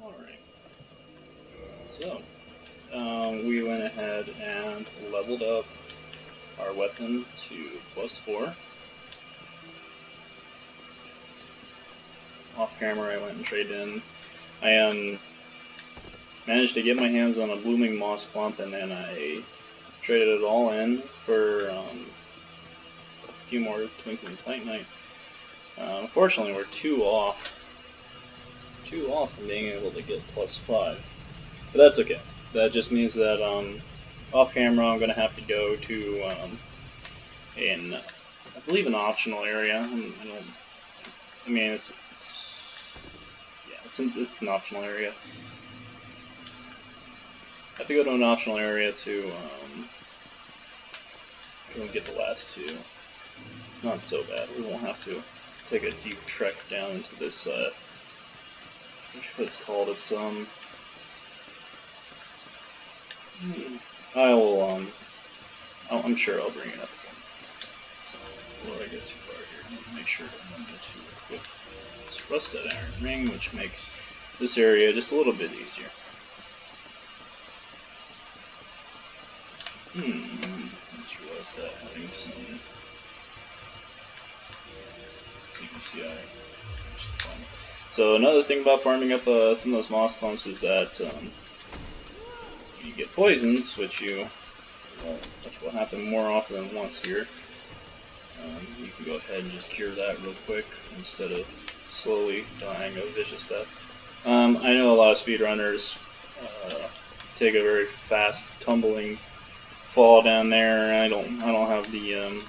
Alright, so we went ahead and leveled up our weapon to +4. Off camera, I went and traded in. I managed to get my hands on a blooming moss clump, and then I traded it all in for a few more twinkling titanite. Unfortunately, we're two off from being able to get +5, but that's okay. That just means that off camera, I'm gonna have to go to I believe an optional area. It's an optional area. I have to go to an optional area to get the last two. It's not so bad. We won't have to take a deep trek down into this. I forget what it's called. It's I'm sure I'll bring it up again. So before I get too far here, make sure to remember to equip this rusted iron ring, which makes this area just a little bit easier. I just realized that having some. As you can see, So another thing about farming up some of those moss clumps is that you get poisons, which will happen more often than once here. You can go ahead and just cure that real quick instead of slowly dying of vicious death. I know a lot of speedrunners take a very fast tumbling fall down there. I don't have the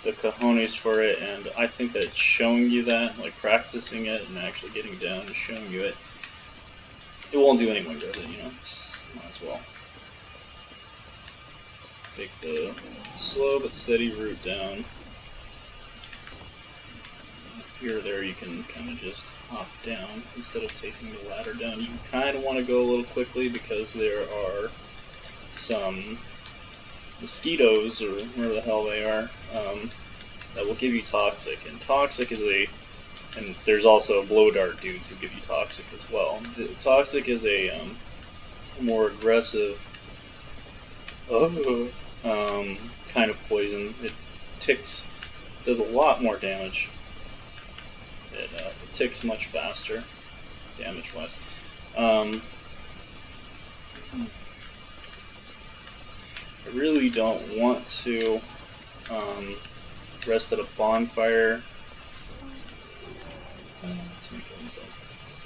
cojones for it, and I think that showing you that, like practicing it and actually getting down and showing you it, it won't do anyone good. It's just, might as well take the slow but steady route down. Here or there, you can kind of just hop down instead of taking the ladder down. You kind of want to go a little quickly because there are some mosquitoes, or whatever the hell they are, that will give you toxic. And toxic is and there's also blow dart dudes who give you toxic as well. Toxic is a more aggressive kind of poison. It does a lot more damage. It ticks much faster, damage-wise. I really don't want to rest at a bonfire. I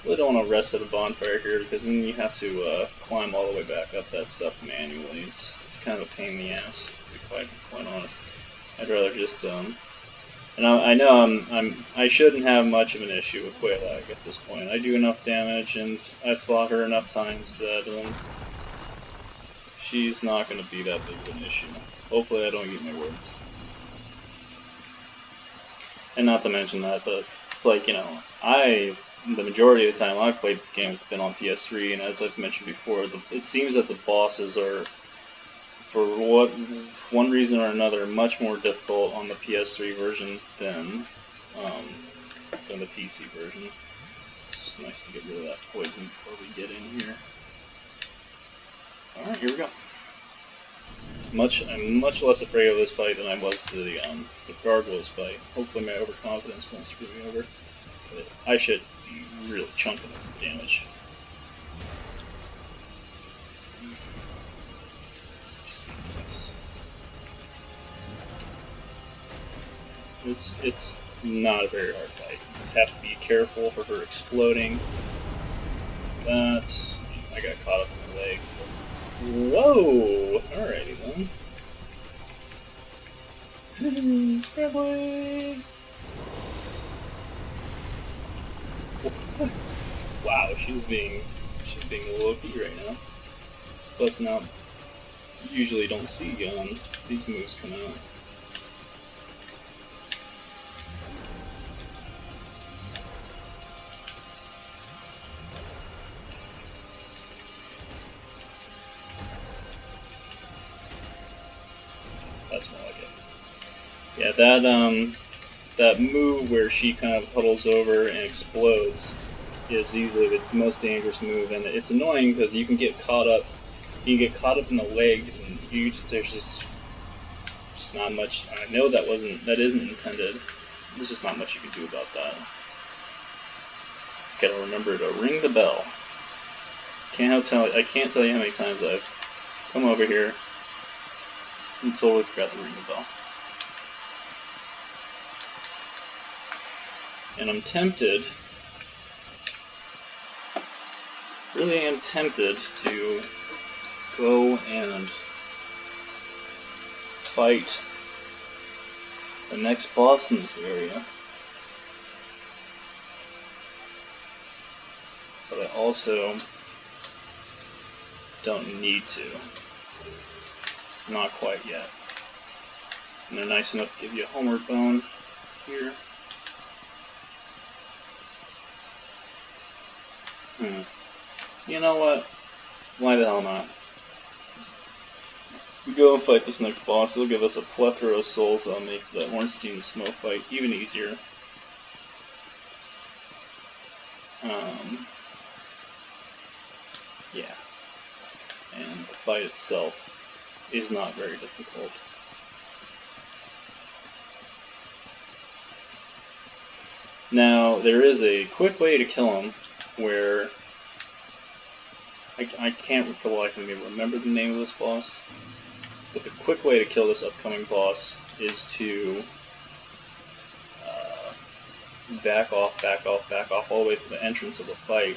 really don't want to rest at a bonfire here, because then you have to climb all the way back up that stuff manually. It's kind of a pain in the ass, to be quite honest. I'd rather just and I know I shouldn't have much of an issue with Quaylag at this point. I do enough damage, and I've fought her enough times that she's not going to be that big of an issue. Hopefully I don't eat my words. And not to mention that, it's like, the majority of the time I've played this game, it's been on PS3, and as I've mentioned before, it seems that the bosses are, for one reason or another, much more difficult on the PS3 version than the PC version. It's nice to get rid of that poison before we get in here. Alright, here we go. I'm much less afraid of this fight than I was the gargoyles fight. Hopefully my overconfidence won't screw me over. But I should be really chunking of damage. Just nice. It's not a very hard fight. You just have to be careful for her exploding. I got caught up in the legs. Whoa! Alrighty then. Scrambling! Wow, she's being a little OP right now. She's busting out. Usually don't see these moves come out. That's more like it. Yeah, that move where she kind of huddles over and explodes is easily the most dangerous move, and it's annoying because you can get caught up. You get caught up in the legs, and there's just not much. I know that isn't intended. There's just not much you can do about that. Gotta remember to ring the bell. I can't tell you how many times I've come over here and totally forgot to ring the bell. And I'm tempted, really am tempted to go and fight the next boss in this area. But I also don't need to. Not quite yet. And they're nice enough to give you a homeward bone here. You know what? Why the hell not? We go and fight this next boss. It'll give us a plethora of souls that'll make the Ornstein Smoke fight even easier. Yeah. And the fight itself is not very difficult. Now, there is a quick way to kill him where I can't for the life of me remember the name of this boss, but the quick way to kill this upcoming boss is to back off all the way to the entrance of the fight,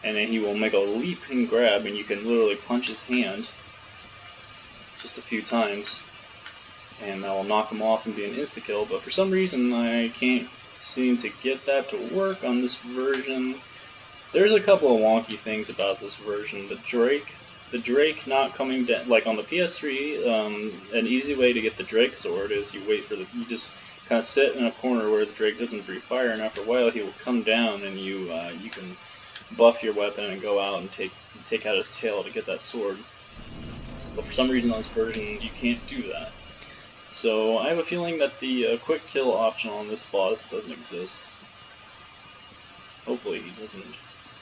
and then he will make a leap and grab, and you can literally punch his hand just a few times, and that will knock him off and be an insta-kill, but for some reason I can't seem to get that to work on this version. There's a couple of wonky things about this version. The Drake not coming down, like on the PS3, an easy way to get the Drake sword is you just kind of sit in a corner where the Drake doesn't breathe fire, and after a while he will come down, and you can buff your weapon and go out and take out his tail to get that sword. But for some reason on this version you can't do that. So I have a feeling that the quick kill option on this boss doesn't exist. Hopefully he doesn't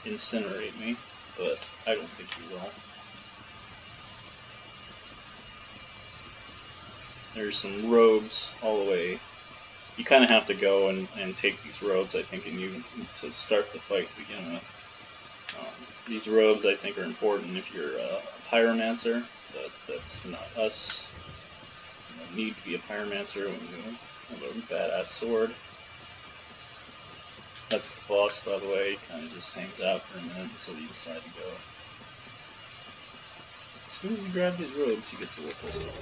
incinerate me, but I don't think he will. There's some robes all the way. You kind of have to go and take these robes, I think, to start the fight to begin with. These robes, I think, are important if you're a pyromancer. That's not us. You don't need to be a pyromancer when you have a badass sword. That's the boss, by the way. He kind of just hangs out for a minute until you decide to go. As soon as you grab these robes, he gets a little pissed off.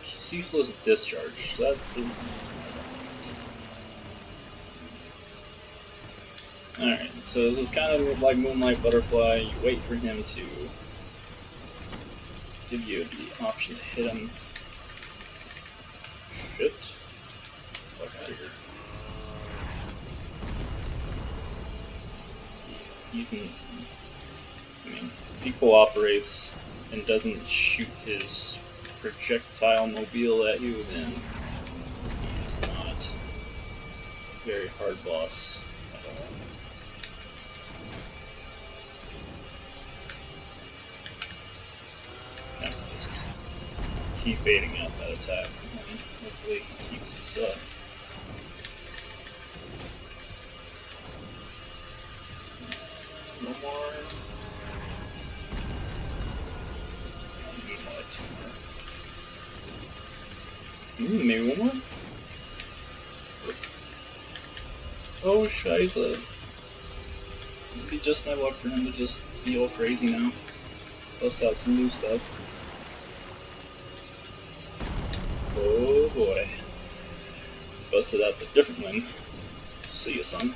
Ceaseless discharge. That's the reason I don't. Alright, so this is kind of like Moonlight Butterfly. You wait for him to give you the option to hit him. Shit. Fuck out of here. If he cooperates and doesn't shoot his projectile mobile at you, then he's not a very hard boss at all. Kind of just keep baiting out that attack, and hopefully he keeps this up. One more. I need like 2 more. Maybe one more? Oh, Shiza. It'd be just my luck for him to just be all crazy now. Bust out some new stuff. Oh boy. Busted out the different one. See ya, son.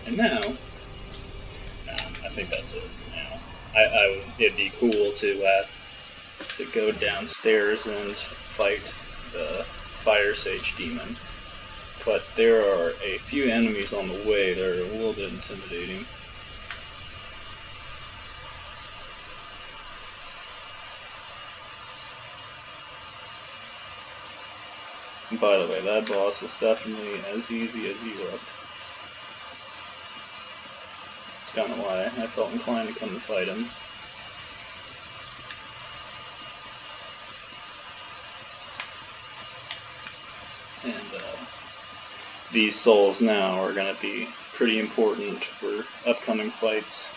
And now, I think that's it. Now, it'd be cool to go downstairs and fight the Fire Sage Demon, but there are a few enemies on the way that are a little bit intimidating. And by the way, that boss was definitely as easy as he looked. That's kind of why I felt inclined to come to fight him. And these souls now are going to be pretty important for upcoming fights.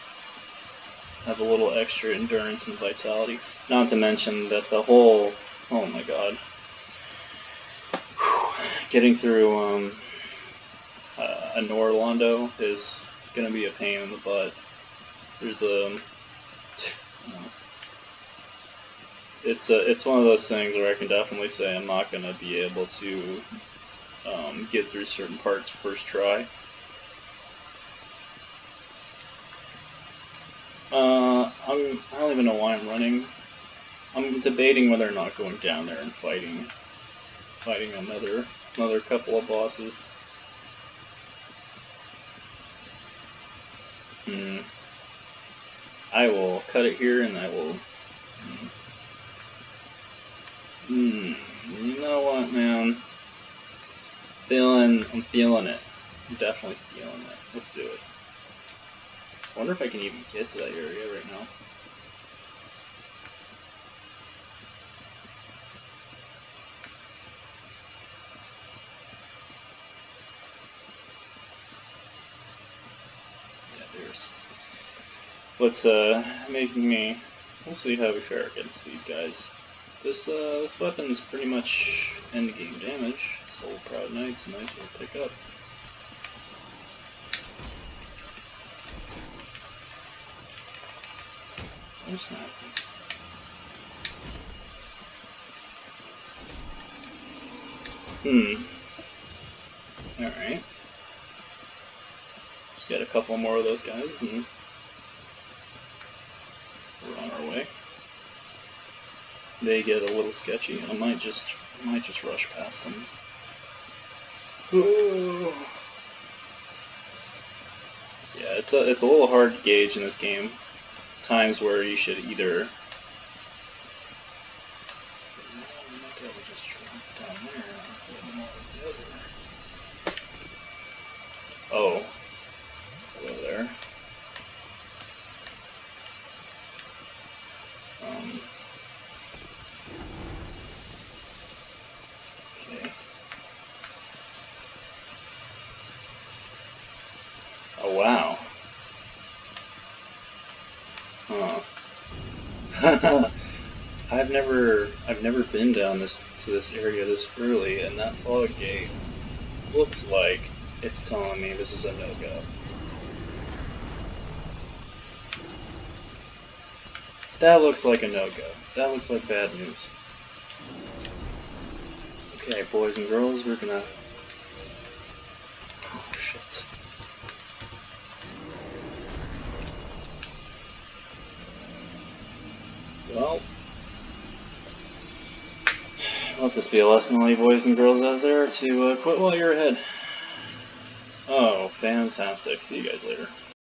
Have a little extra endurance and vitality. Not to mention that the whole, oh my god, getting through a Norlondo is going to be a pain in the butt. There's it's one of those things where I can definitely say I'm not going to be able to get through certain parts first try. I don't even know why I'm running. I'm debating whether or not going down there and fighting another couple of bosses. I will cut it here, and I will. You know what, man? I'm feeling it. I'm definitely feeling it. Let's do it. I wonder if I can even get to that area right now. Yeah, there's what's making me mostly how we fare against these guys. This weapon's pretty much end game damage. Soul Proud Knight's a nice little pickup. Oh snap. Alright. Just get a couple more of those guys and we're on our way. They get a little sketchy. I might just rush past them. Ooh. Yeah, it's a little hard to gauge in this game. Times where you should either. Oh, hello there. Okay. Oh wow. Huh. I've never been down to this area this early, and that fog gate looks like it's telling me this is a no-go. That looks like a no-go. That looks like bad news. Okay, boys and girls, we're gonna... Oh, shit. Well... let this be a lesson to all you boys and girls out there to quit while you're ahead. Oh, fantastic. See you guys later.